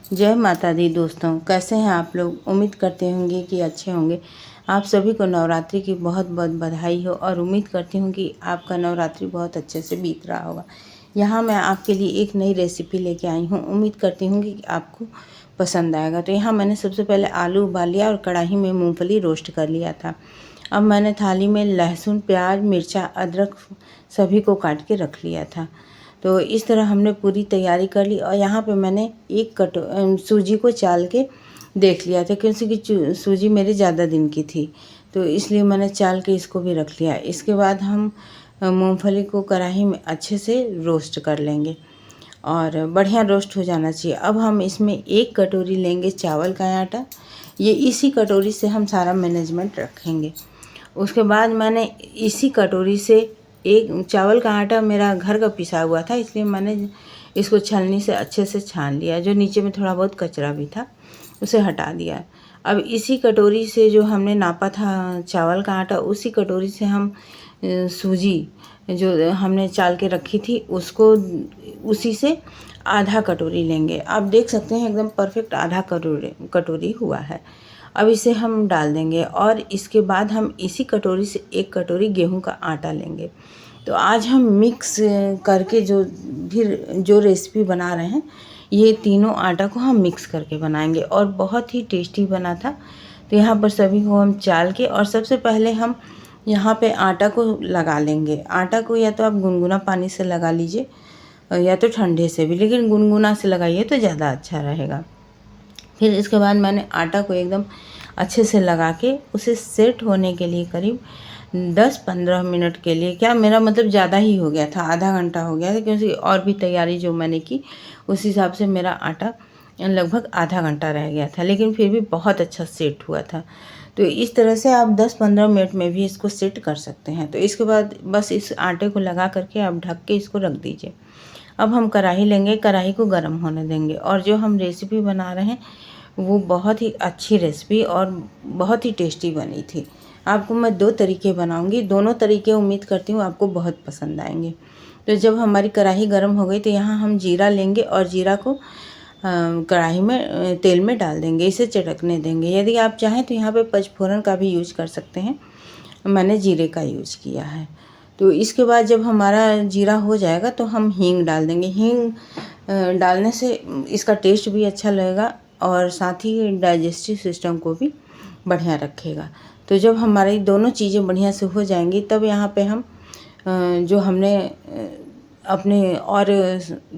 जय माता दी दोस्तों, कैसे हैं आप लोग। उम्मीद करते होंगे कि अच्छे होंगे। आप सभी को नवरात्रि की बहुत बहुत बधाई हो और उम्मीद करती हूँ कि आपका नवरात्रि बहुत अच्छे से बीत रहा होगा। यहाँ मैं आपके लिए एक नई रेसिपी लेके आई हूँ। उम्मीद करती हूँ कि आपको पसंद आएगा। तो यहाँ मैंने सबसे पहले आलू उबाल लिया और कढ़ाई में मूँगफली रोस्ट कर लिया था। अब मैंने थाली में लहसुन, प्याज, मिर्चा, अदरक सभी को काट के रख लिया था। तो इस तरह हमने पूरी तैयारी कर ली। और यहाँ पे मैंने एक सूजी को चाल के देख लिया था, क्योंकि सूजी मेरी ज़्यादा दिन की थी, तो इसलिए मैंने चाल के इसको भी रख लिया। इसके बाद हम मूंगफली को कढ़ाई में अच्छे से रोस्ट कर लेंगे और बढ़िया रोस्ट हो जाना चाहिए। अब हम इसमें 1 कटोरी लेंगे चावल का आटा। ये इसी कटोरी से हम सारा मैनेजमेंट रखेंगे। उसके बाद मैंने इसी कटोरी से एक चावल का आटा मेरा घर का पिसा हुआ था, इसलिए मैंने इसको छलनी से अच्छे से छान लिया। जो नीचे में थोड़ा बहुत कचरा भी था उसे हटा दिया। अब इसी कटोरी से जो हमने नापा था चावल का आटा, उसी कटोरी से हम सूजी जो हमने चाल के रखी थी उसको उसी से आधा कटोरी लेंगे। आप देख सकते हैं एकदम परफेक्ट आधा कटोरी हुआ है। अब इसे हम डाल देंगे और इसके बाद हम इसी कटोरी से 1 कटोरी गेहूं का आटा लेंगे। तो आज हम मिक्स करके जो रेसिपी बना रहे हैं, ये तीनों आटा को हम मिक्स करके बनाएंगे और बहुत ही टेस्टी बना था। तो यहाँ पर सभी को हम चाल के और सबसे पहले हम यहाँ पे आटा को लगा लेंगे। आटा को या तो आप गुनगुना पानी से लगा लीजिए या तो ठंडे से भी, लेकिन गुनगुना से लगाइए तो ज़्यादा अच्छा रहेगा। फिर इसके बाद मैंने आटा को एकदम अच्छे से लगा के उसे सेट होने के लिए करीब 10-15 मिनट के लिए, क्या मेरा मतलब ज़्यादा ही हो गया था, आधा घंटा हो गया था, क्योंकि और भी तैयारी जो मैंने की उस हिसाब से मेरा आटा लगभग आधा घंटा रह गया था, लेकिन फिर भी बहुत अच्छा सेट हुआ था। तो इस तरह से आप 10-15 मिनट में भी इसको सेट कर सकते हैं। तो इसके बाद बस इस आटे को लगा करके आप ढक के इसको रख दीजिए। अब हम कढ़ाई लेंगे, कढ़ाई को गर्म होने देंगे और जो हम रेसिपी बना रहे हैं वो बहुत ही अच्छी रेसिपी और बहुत ही टेस्टी बनी थी। आपको मैं 2 तरीके बनाऊंगी, दोनों तरीके उम्मीद करती हूँ आपको बहुत पसंद आएंगे। तो जब हमारी कढ़ाई गर्म हो गई तो यहाँ हम जीरा लेंगे और जीरा को कढ़ाई में तेल में डाल देंगे, इसे चटकने देंगे। यदि आप चाहें तो यहाँ पे पचफोरन का भी यूज कर सकते हैं, मैंने जीरे का यूज किया है। तो इसके बाद जब हमारा जीरा हो जाएगा तो हम हींग डाल देंगे। हींग डालने से इसका टेस्ट भी अच्छा लगेगा और साथ ही डाइजेस्टिव सिस्टम को भी बढ़िया रखेगा। तो जब हमारी दोनों चीज़ें बढ़िया से हो जाएंगी तब यहाँ पे हम जो हमने अपने और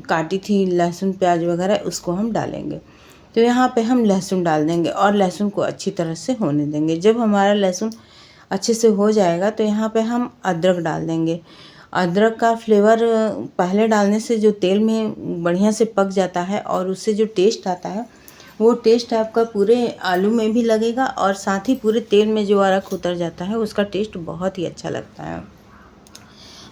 काटी थी लहसुन, प्याज वगैरह, उसको हम डालेंगे। तो यहाँ पे हम लहसुन डाल देंगे और लहसुन को अच्छी तरह से होने देंगे। जब हमारा लहसुन अच्छे से हो जाएगा तो यहाँ पे हम अदरक डाल देंगे। अदरक का फ्लेवर पहले डालने से जो तेल में बढ़िया से पक जाता है और उससे जो टेस्ट आता है वो टेस्ट आपका पूरे आलू में भी लगेगा और साथ ही पूरे तेल में जो अरक उतर जाता है उसका टेस्ट बहुत ही अच्छा लगता है।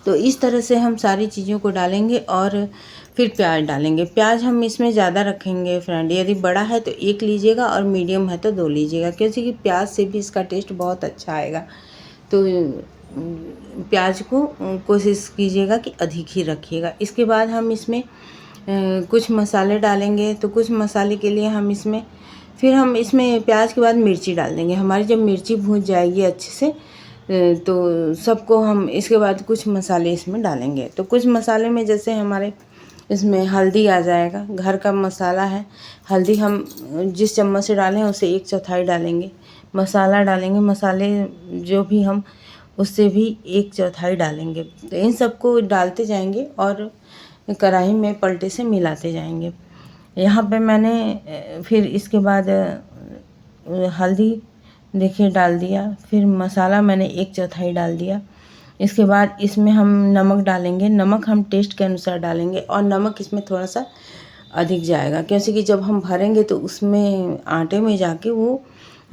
तो इस तरह से हम सारी चीज़ों को डालेंगे और फिर प्याज डालेंगे। प्याज हम इसमें ज़्यादा रखेंगे फ्रेंड, यदि बड़ा है तो 1 लीजिएगा और मीडियम है तो 2 लीजिएगा, क्योंकि प्याज से भी इसका टेस्ट बहुत अच्छा आएगा। तो प्याज को कोशिश कीजिएगा कि अधिक ही रखिएगा। इसके बाद हम इसमें कुछ मसाले डालेंगे। तो कुछ मसाले के लिए हम इसमें प्याज के बाद मिर्ची डाल देंगे। हमारी जब मिर्ची भून जाएगी अच्छे से तो सबको हम इसके बाद कुछ मसाले इसमें डालेंगे। तो कुछ मसाले में जैसे हमारे इसमें हल्दी आ जाएगा, घर का मसाला है। हल्दी हम जिस चम्मच से डालें उसे 1/4 डालेंगे। मसाला डालेंगे, मसाले जो भी हम उससे भी 1/4 डालेंगे। तो इन सबको डालते जाएंगे और कढ़ाई में पलटे से मिलाते जाएंगे। यहाँ पे मैंने फिर इसके बाद हल्दी देखिए डाल दिया, फिर मसाला मैंने 1/4 डाल दिया। इसके बाद इसमें हम नमक डालेंगे। नमक हम टेस्ट के अनुसार डालेंगे और नमक इसमें थोड़ा सा अधिक जाएगा, क्योंकि जब हम भरेंगे तो उसमें आटे में जाके वो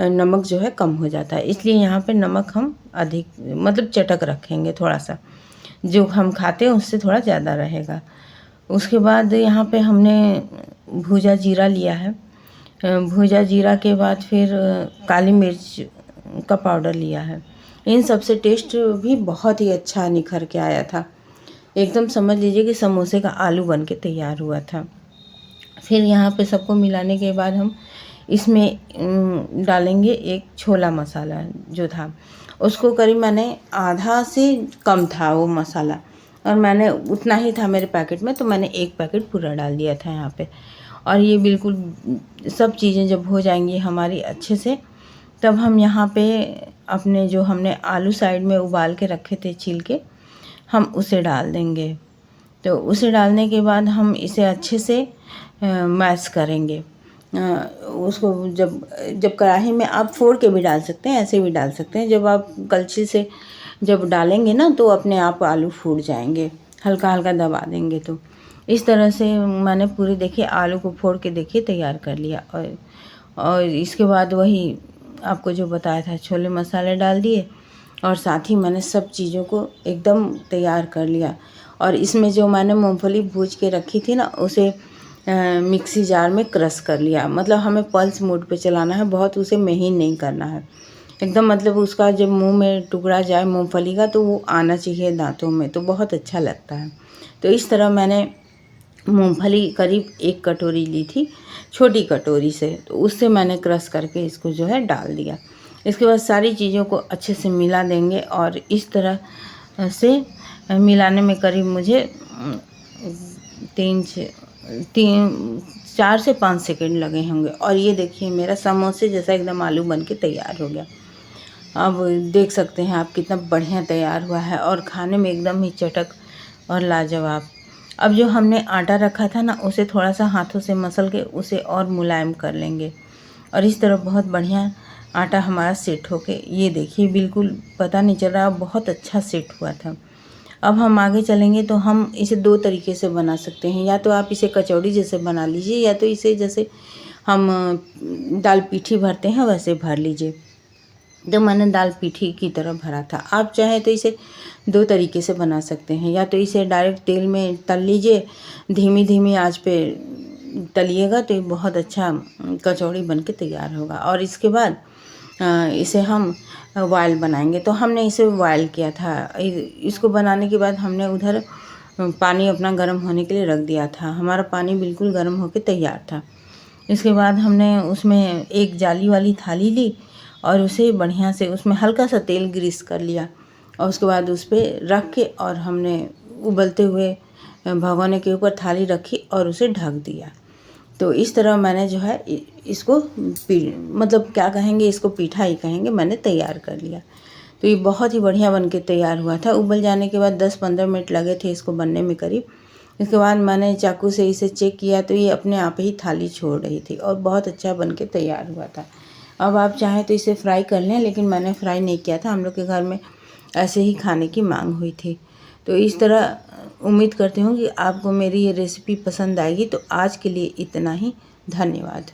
नमक जो है कम हो जाता है, इसलिए यहाँ पे नमक हम अधिक मतलब चटक रखेंगे, थोड़ा सा जो हम खाते हैं उससे थोड़ा ज़्यादा रहेगा। उसके बाद यहाँ पे हमने भुजा जीरा लिया है। भुजा जीरा के बाद फिर काली मिर्च का पाउडर लिया है। इन सब से टेस्ट भी बहुत ही अच्छा निखर के आया था। एकदम समझ लीजिए कि समोसे का आलू बन के तैयार हुआ था। फिर यहाँ पे सबको मिलाने के बाद हम इसमें डालेंगे एक छोला मसाला जो था, उसको करीब मैंने आधा से कम था वो मसाला, और मैंने उतना ही था मेरे पैकेट में, तो मैंने एक पैकेट पूरा डाल दिया था यहाँ पे। और ये बिल्कुल सब चीज़ें जब हो जाएंगी हमारी अच्छे से, तब हम यहाँ पे अपने जो हमने आलू साइड में उबाल के रखे थे छील के, हम उसे डाल देंगे। तो उसे डालने के बाद हम इसे अच्छे से मैश करेंगे। उसको जब कढ़ाई में आप फोड़ के भी डाल सकते हैं, ऐसे भी डाल सकते हैं। जब आप कलछी से जब डालेंगे ना तो अपने आप आलू फूट जाएंगे, हल्का हल्का दबा देंगे। तो इस तरह से मैंने पूरी देखिए आलू को फोड़ के देखिए तैयार कर लिया। और इसके बाद वही आपको जो बताया था छोले मसाले डाल दिए, और साथ ही मैंने सब चीज़ों को एकदम तैयार कर लिया। और इसमें जो मैंने मूंगफली भूज के रखी थी ना, उसे मिक्सी जार में क्रश कर लिया। मतलब हमें पल्स मोड पे चलाना है, बहुत उसे महीन नहीं करना है एकदम। मतलब उसका जब मुंह में टुकड़ा जाए मूंगफली का तो वो आना चाहिए दांतों में, तो बहुत अच्छा लगता है। तो इस तरह मैंने मूंगफली करीब 1 कटोरी ली थी, छोटी कटोरी से, तो उससे मैंने क्रश करके इसको जो है डाल दिया। इसके बाद सारी चीज़ों को अच्छे से मिला देंगे, और इस तरह से मिलाने में करीब मुझे 4 से 5 सेकंड लगे होंगे। और ये देखिए मेरा समोसे जैसा एकदम आलू बन के तैयार हो गया। अब देख सकते हैं आप कितना बढ़िया तैयार हुआ है, और खाने में एकदम ही चटक और लाजवाब। अब जो हमने आटा रखा था ना, उसे थोड़ा सा हाथों से मसल के उसे और मुलायम कर लेंगे, और इस तरह बहुत बढ़िया आटा हमारा सेट होके, ये देखिए बिल्कुल पता नहीं चल रहा, बहुत अच्छा सेट हुआ था। अब हम आगे चलेंगे तो हम इसे 2 तरीके से बना सकते हैं। या तो आप इसे कचौड़ी जैसे बना लीजिए, या तो इसे जैसे हम दाल पीठी भरते हैं वैसे भर लीजिए। तो मैंने दाल पीठी की तरह भरा था। आप चाहें तो इसे 2 तरीके से बना सकते हैं। या तो इसे डायरेक्ट तेल में तल लीजिए, धीमी धीमी आंच पे तलिएगा तो ये बहुत अच्छा कचौड़ी बन के तैयार होगा। और इसके बाद इसे हम बॉयल बनाएंगे। तो हमने इसे बॉयल किया था। इसको बनाने के बाद हमने उधर पानी अपना गर्म होने के लिए रख दिया था। हमारा पानी बिल्कुल गर्म होकर तैयार था। इसके बाद हमने उसमें एक जाली वाली थाली ली, और उसे बढ़िया से उसमें हल्का सा तेल ग्रीस कर लिया, और उसके बाद उस पर रख के, और हमने उबलते हुए भगोने के ऊपर थाली रखी और उसे ढक दिया। तो इस तरह मैंने जो है इसको मतलब क्या कहेंगे, इसको पीठा ही कहेंगे, मैंने तैयार कर लिया। तो ये बहुत ही बढ़िया बन के तैयार हुआ था। उबल जाने के बाद 10-15 मिनट लगे थे इसको बनने में करीब। इसके बाद मैंने चाकू से इसे चेक किया तो ये अपने आप ही थाली छोड़ रही थी, और बहुत अच्छा बन के तैयार हुआ था। अब आप चाहें तो इसे फ्राई कर लें, लेकिन मैंने फ्राई नहीं किया था, हम लोग के घर में ऐसे ही खाने की मांग हुई थी। तो इस तरह उम्मीद करती हूँ कि आपको मेरी ये रेसिपी पसंद आएगी। तो आज के लिए इतना ही, धन्यवाद।